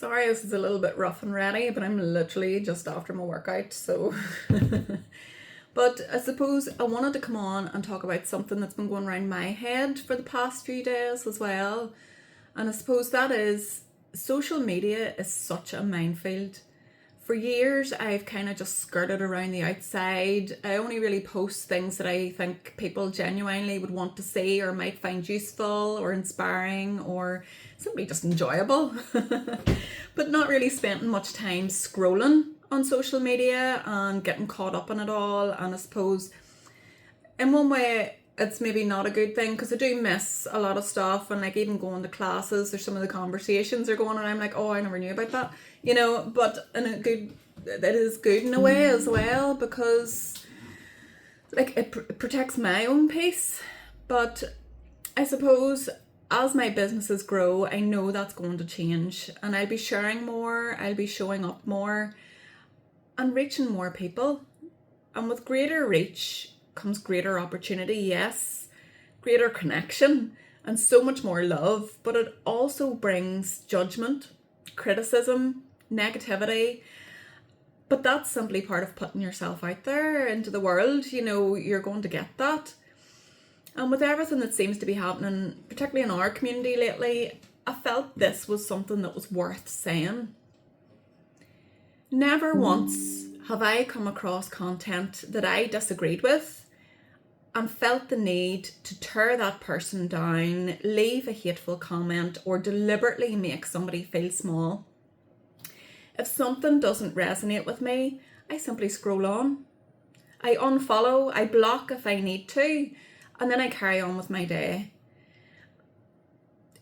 Sorry, this is a little bit rough and ready, but I'm literally just after my workout, so. But I suppose I wanted to come on and talk about something that's been going around my head for the past few days as well. And I suppose that is social media is such a minefield. For years, I've kind of just skirted around the outside. I only really post things that I think people genuinely would want to see or might find useful or inspiring or simply just enjoyable. But not really spending much time scrolling on social media and getting caught up in it all. And I suppose in one way, it's maybe not a good thing because I do miss a lot of stuff, and like even going to classes or some of the conversations are going, and I'm like, oh, I never knew about that, but in a good, it is good in a way as well, because like it protects my own peace. But I suppose as my businesses grow, I know that's going to change, and I'll be sharing more, I'll be showing up more and reaching more people. And with greater reach comes greater opportunity, yes, greater connection, and so much more love. But it also brings judgment, criticism, negativity. But that's simply part of putting yourself out there into the world. You're going to get that. And with everything that seems to be happening, particularly in our community lately, I felt this was something that was worth saying. Never once have I come across content that I disagreed with and felt the need to tear that person down, leave a hateful comment, or deliberately make somebody feel small. If something doesn't resonate with me, I simply scroll on. I unfollow, I block if I need to, and then I carry on with my day.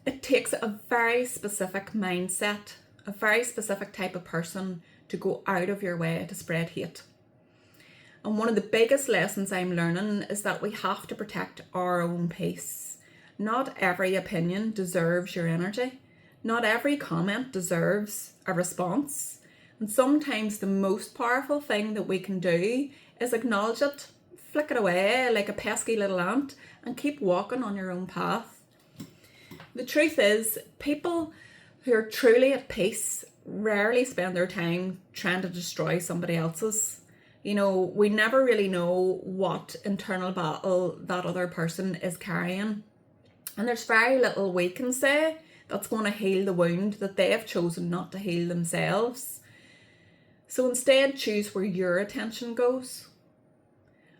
It takes a very specific mindset, a very specific type of person to go out of your way to spread hate. And one of the biggest lessons I'm learning is that we have to protect our own peace. Not every opinion deserves your energy. Not every comment deserves a response. And sometimes the most powerful thing that we can do is acknowledge it, flick it away like a pesky little ant, and keep walking on your own path. The truth is, people who are truly at peace rarely spend their time trying to destroy somebody else's. We never really know what internal battle that other person is carrying. And there's very little we can say that's going to heal the wound that they have chosen not to heal themselves. So instead, choose where your attention goes.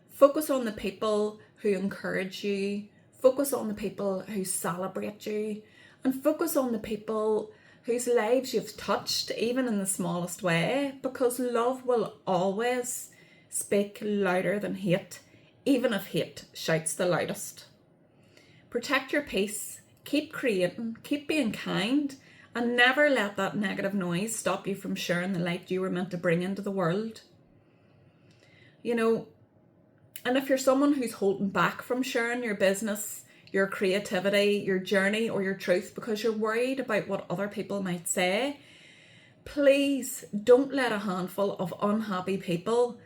Focus on the people who encourage you. Focus on the people who celebrate you. And focus on the people whose lives you've touched, even in the smallest way, because love will always speak louder than hate, even if hate shouts the loudest. Protect your peace, keep creating, keep being kind, and never let that negative noise stop you from sharing the light you were meant to bring into the world. And if you're someone who's holding back from sharing your business, your creativity, your journey, or your truth because you're worried about what other people might say, please don't let a handful of unhappy people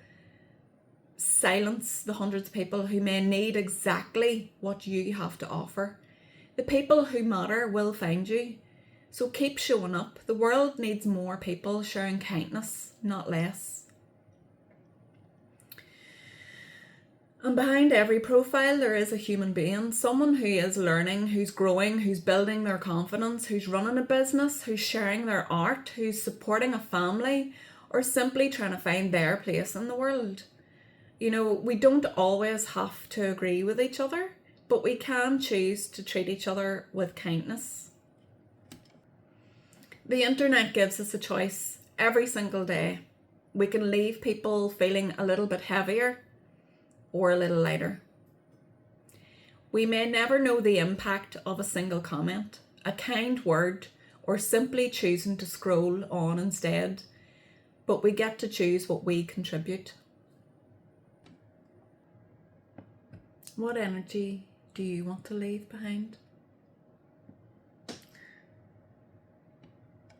silence the hundreds of people who may need exactly what you have to offer. The people who matter will find you. So keep showing up. The world needs more people sharing kindness, not less. And behind every profile, there is a human being, someone who is learning, who's growing, who's building their confidence, who's running a business, who's sharing their art, who's supporting a family, or simply trying to find their place in the world. We don't always have to agree with each other, but we can choose to treat each other with kindness. The internet gives us a choice every single day. We can leave people feeling a little bit heavier or a little lighter. We may never know the impact of a single comment, a kind word, or simply choosing to scroll on instead, but we get to choose what we contribute. What energy do you want to leave behind?